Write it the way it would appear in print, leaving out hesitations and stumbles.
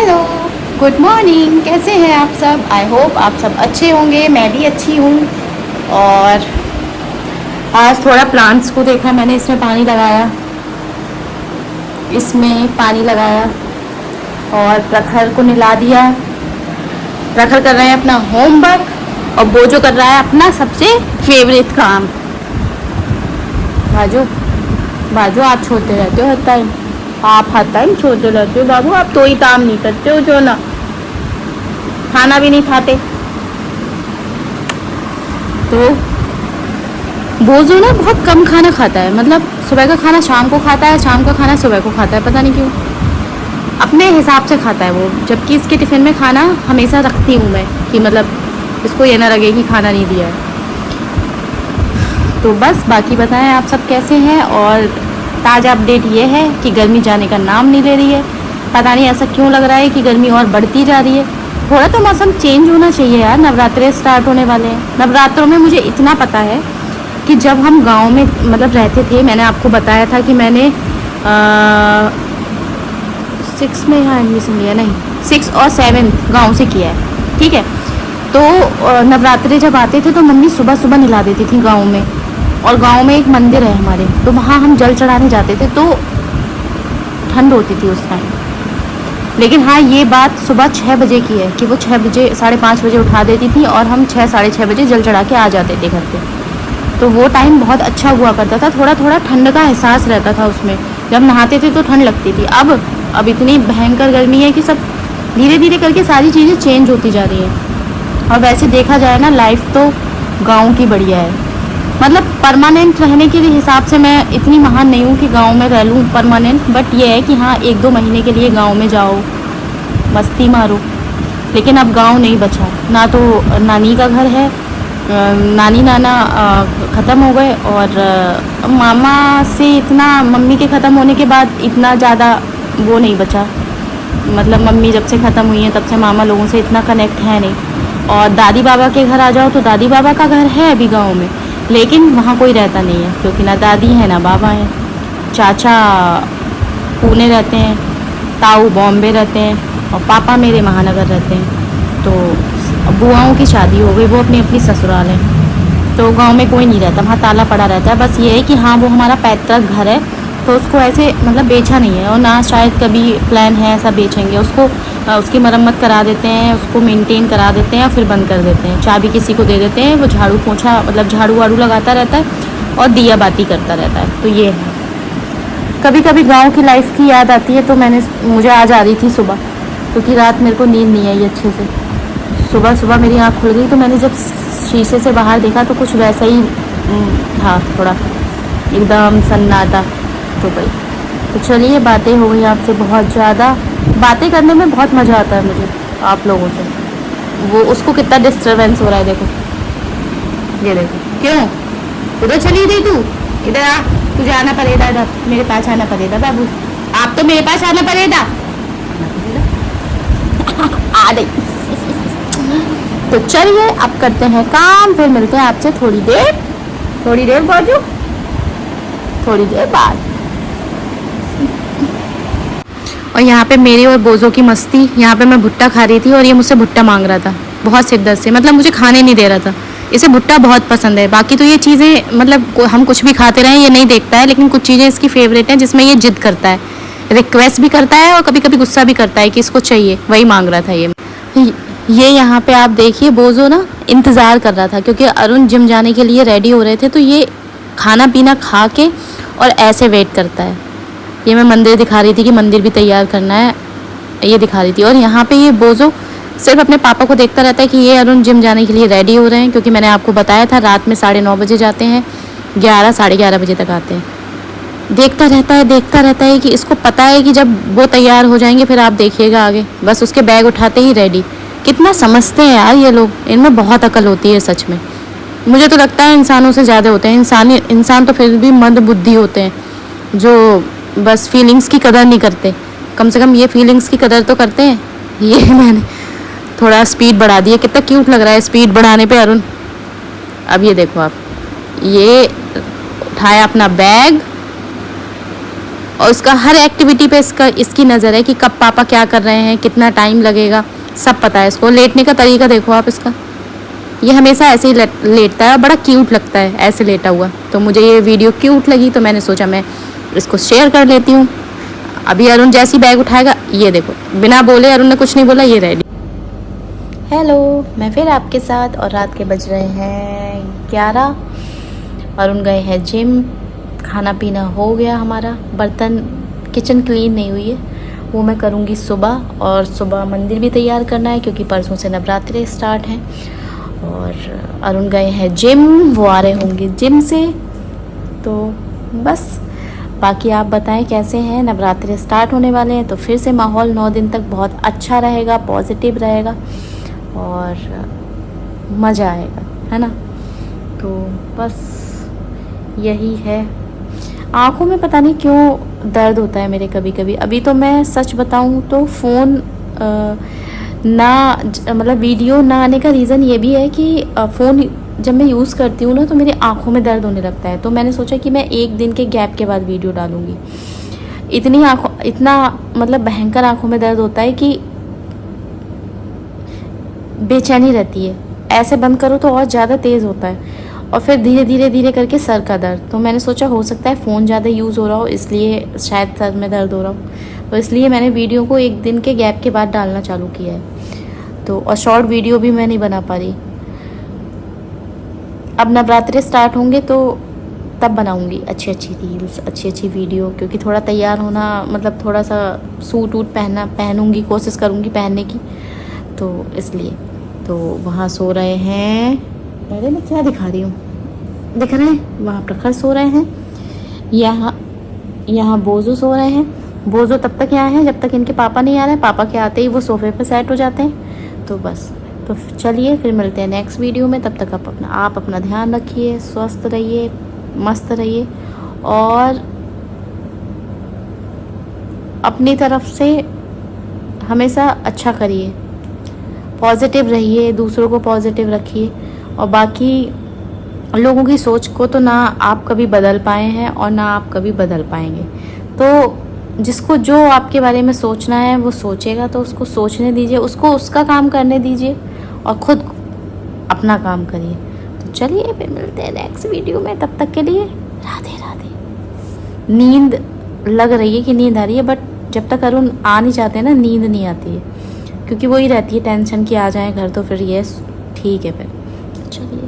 Hello, good morning. कैसे हैं आप सब? आई होप आप सब अच्छे होंगे। मैं भी अच्छी हूँ। और आज थोड़ा प्लांट्स को देखा मैंने, इसमें पानी लगाया, इसमें पानी लगाया और प्रखर को नहला दिया। प्रखर कर रहे हैं अपना होमवर्क और बोजो कर रहा है अपना सबसे फेवरेट काम। बाजू बाजू आप छोड़ते रहते हो हर टाइम, आप हर टाइम छोड़ते रहते हो बाबू। आप तो ही काम नहीं करते हो जो ना, खाना भी नहीं खाते। तो बोझो ना बहुत कम खाना खाता है, मतलब सुबह का खाना शाम को खाता है, शाम का खाना सुबह को खाता है, पता नहीं क्यों अपने हिसाब से खाता है वो। जबकि इसके टिफ़िन में खाना हमेशा रखती हूँ मैं कि मतलब इसको ये ना लगे कि खाना नहीं दिया है। तो बस बाकी बताएं आप सब कैसे हैं। और ताज़ा अपडेट ये है कि गर्मी जाने का नाम नहीं ले रही है। पता नहीं ऐसा क्यों लग रहा है कि गर्मी और बढ़ती जा रही है। थोड़ा तो मौसम चेंज होना चाहिए यार। नवरात्रे स्टार्ट होने वाले हैं। नवरात्रों में मुझे इतना पता है कि जब हम गांव में मतलब रहते थे, मैंने आपको बताया था कि मैंने 6 में यहाँ एडमिशन लिया, नहीं 6 और 7 गाँव से किया है, ठीक है। तो नवरात्रे जब आते थे तो मम्मी सुबह सुबह नहला देती थी गाँव में। और गांव में एक मंदिर है हमारे, तो वहाँ हम जल चढ़ाने जाते थे। तो ठंड होती थी उस टाइम, लेकिन हाँ ये बात सुबह 6 बजे की है कि वो 6 बजे 5:30 बजे उठा देती थी और हम 6 साढ़े 6 बजे जल चढ़ा के आ जाते थे घर पे। तो वो टाइम बहुत अच्छा हुआ करता था। थोड़ा थोड़ा ठंड का एहसास रहता था उसमें। जब नहाते थे तो ठंड लगती थी। अब इतनी भयंकर गर्मी है कि सब धीरे धीरे करके सारी चीज़ें चेंज होती जा रही हैं। और वैसे देखा जाए ना, लाइफ तो गाँव की बढ़िया है। मतलब परमानेंट रहने के लिए हिसाब से मैं इतनी महान नहीं हूँ कि गांव में रह लूँ परमानेंट, बट ये है कि हाँ 1-2 महीने के लिए गांव में जाओ, मस्ती मारो। लेकिन अब गांव नहीं बचा ना। तो नानी का घर है, नानी नाना ख़त्म हो गए। और मामा से इतना, मम्मी के ख़त्म होने के बाद इतना ज़्यादा वो नहीं बचा। मतलब मम्मी जब से ख़त्म हुई है तब से मामा लोगों से इतना कनेक्ट है नहीं। और दादी बाबा के घर आ जाओ तो दादी बाबा का घर है अभी गाँव में, लेकिन वहाँ कोई रहता नहीं है क्योंकि ना दादी है ना बाबा हैं। चाचा पुणे रहते हैं, ताऊ बॉम्बे रहते हैं और पापा मेरे महानगर रहते हैं। तो बुआओं की शादी हो गई, वो अपनी अपनी ससुराल है। तो गांव में कोई नहीं रहता, वहाँ ताला पड़ा रहता है। बस ये है कि हाँ वो हमारा पैतृक घर है, तो उसको ऐसे मतलब बेचा नहीं है और ना शायद कभी प्लान है ऐसा बेचेंगे उसको। उसकी मरम्मत करा देते हैं, उसको मेंटेन करा देते हैं और फिर बंद कर देते हैं। चाबी किसी को दे देते हैं, वो झाड़ू पोछा मतलब झाड़ू वाड़ू लगाता रहता है और दिया बाती करता रहता है। तो ये है। कभी कभी गांव की लाइफ की याद आती है। तो मुझे आज आ रही थी सुबह, क्योंकि रात मेरे को नींद नहीं आई अच्छे से। सुबह सुबह मेरी आँख खुल गई तो मैंने जब शीशे से बाहर देखा तो कुछ वैसा ही था, थोड़ा एकदम सन्नाटा। तो भाई तो चलिए, बातें हो गई आपसे बहुत ज़्यादा। बातें करने में बहुत मज़ा आता है मुझे आप लोगों से। वो उसको कितना डिस्टर्बेंस हो रहा है, देखो ये देखो। क्यों उधर चली गई तू? इधर आ, तुझे आना पड़ेगा, इधर मेरे पास आना पड़ेगा बाबू। आप तो मेरे पास आना पड़ेगा। आ गई। तो चलिए अब करते हैं काम, फिर मिलते हैं आपसे थोड़ी देर बाजू, थोड़ी देर बाद। और यहाँ पे मेरी और बोझों की मस्ती। यहाँ पे मैं भुट्टा खा रही थी और ये मुझसे भुट्टा मांग रहा था बहुत शिद्दत से। मतलब मुझे खाने नहीं दे रहा था। इसे भुट्टा बहुत पसंद है। बाकी तो ये चीज़ें मतलब हम कुछ भी खाते रहें ये नहीं देखता है, लेकिन कुछ चीज़ें इसकी फेवरेट हैं जिसमें ये जिद करता है, रिक्वेस्ट भी करता है और कभी कभी गुस्सा भी करता है कि इसको चाहिए। वही मांग रहा था ये यहाँ पे आप देखिए, बोझो ना इंतज़ार कर रहा था क्योंकि अरुण जिम जाने के लिए रेडी हो रहे थे। तो ये खाना पीना खा के और ऐसे वेट करता है। ये मैं मंदिर दिखा रही थी कि मंदिर भी तैयार करना है, ये दिखा रही थी। और यहाँ पे ये बोझो सिर्फ अपने पापा को देखता रहता है कि ये अरुण जिम जाने के लिए रेडी हो रहे हैं, क्योंकि मैंने आपको बताया था रात में 9:30 बजे जाते हैं, 11 साढ़े 11 बजे तक आते हैं। देखता रहता है कि इसको पता है कि जब वो तैयार हो जाएंगे फिर आप देखिएगा आगे। बस उसके बैग उठाते ही रेडी। कितना समझते हैं यार ये लोग, इनमें बहुत अकल होती है सच में। मुझे तो लगता है इंसानों से ज़्यादा होते हैं। इंसान तो फिर भी मंद बुद्धि होते हैं, जो बस फीलिंग्स की कदर नहीं करते। कम से कम ये फीलिंग्स की कदर तो करते हैं। ये मैंने थोड़ा स्पीड बढ़ा दी है, कितना क्यूट लग रहा है स्पीड बढ़ाने पे अरुण। अब ये देखो आप, ये उठाया अपना बैग और उसका हर एक्टिविटी पे इसकी नज़र है कि कब पापा क्या कर रहे हैं, कितना टाइम लगेगा, सब पता है इसको। लेटने का तरीका देखो आप इसका, ये हमेशा ऐसे ही लेटता है, बड़ा क्यूट लगता है ऐसे लेटा हुआ। तो मुझे ये वीडियो क्यूट लगी तो मैंने सोचा मैं इसको शेयर कर लेती हूँ। अभी अरुण जैसी बैग उठाएगा, ये देखो बिना बोले, अरुण ने कुछ नहीं बोला, ये रेडी। हेलो, मैं फिर आपके साथ, और रात के बज रहे हैं 11। अरुण गए हैं जिम, खाना पीना हो गया हमारा, बर्तन किचन क्लीन नहीं हुई है, वो मैं करूँगी सुबह। और सुबह मंदिर भी तैयार करना है क्योंकि परसों से नवरात्रि स्टार्ट हैं। और अरुण गए हैं जिम, वो आ रहे होंगे जिम से। तो बस बाकी आप बताएं कैसे हैं। नवरात्रि स्टार्ट होने वाले हैं तो फिर से माहौल 9 दिन तक बहुत अच्छा रहेगा, पॉजिटिव रहेगा और मज़ा आएगा, है ना। तो बस यही है। आँखों में पता नहीं क्यों दर्द होता है मेरे कभी कभी। अभी तो मैं सच बताऊँ तो फ़ोन मतलब वीडियो ना आने का रीज़न ये भी है कि फ़ोन जब मैं यूज़ करती हूँ ना तो मेरी आँखों में दर्द होने लगता है। तो मैंने सोचा कि मैं 1 दिन के गैप के बाद वीडियो डालूँगी। इतना मतलब भयंकर आँखों में दर्द होता है कि बेचैनी रहती है, ऐसे बंद करो तो और ज़्यादा तेज़ होता है, और फिर धीरे धीरे करके सर का दर्द। तो मैंने सोचा हो सकता है फ़ोन ज़्यादा यूज़ हो रहा हो, इसलिए शायद सर में दर्द हो रहा हो। तो इसलिए मैंने वीडियो को 1 दिन के गैप के बाद डालना चालू किया है। तो और शॉर्ट वीडियो भी मैं नहीं बना पा रही। अब नवरात्रि स्टार्ट होंगे तो तब बनाऊंगी अच्छी रील्स, अच्छी वीडियो, क्योंकि थोड़ा तैयार होना, मतलब थोड़ा सा सूट वूट पहनूंगी, कोशिश करूंगी पहनने की। तो इसलिए तो वहाँ सो रहे हैं, अरे मैं क्या दिखा रही हूँ, दिख रहे हैं, वहाँ प्रखर सो रहे हैं, यहाँ बोझो सो रहे हैं। बोझो तब तक यहाँ है जब तक इनके पापा नहीं आ रहे हैं। पापा के आते ही वो सोफे पे सेट हो जाते हैं। तो बस, तो चलिए फिर मिलते हैं नेक्स्ट वीडियो में। तब तक आप अपना ध्यान रखिए, स्वस्थ रहिए, मस्त रहिए, और अपनी तरफ से हमेशा अच्छा करिए, पॉजिटिव रहिए, दूसरों को पॉजिटिव रखिए। और बाकी लोगों की सोच को तो ना आप कभी बदल पाए हैं और ना आप कभी बदल पाएंगे। तो जिसको जो आपके बारे में सोचना है वो सोचेगा, तो उसको सोचने दीजिए, उसको उसका काम करने दीजिए और खुद अपना काम करिए। तो चलिए फिर मिलते हैं नेक्स्ट वीडियो में। तब तक के लिए राधे राधे। नींद लग रही है कि नींद आ रही है, बट जब तक अरुण आ नहीं जाते ना, नींद नहीं आती है, क्योंकि वही रहती है टेंशन कि आ जाए घर तो फिर ये ठीक है। फिर चलिए।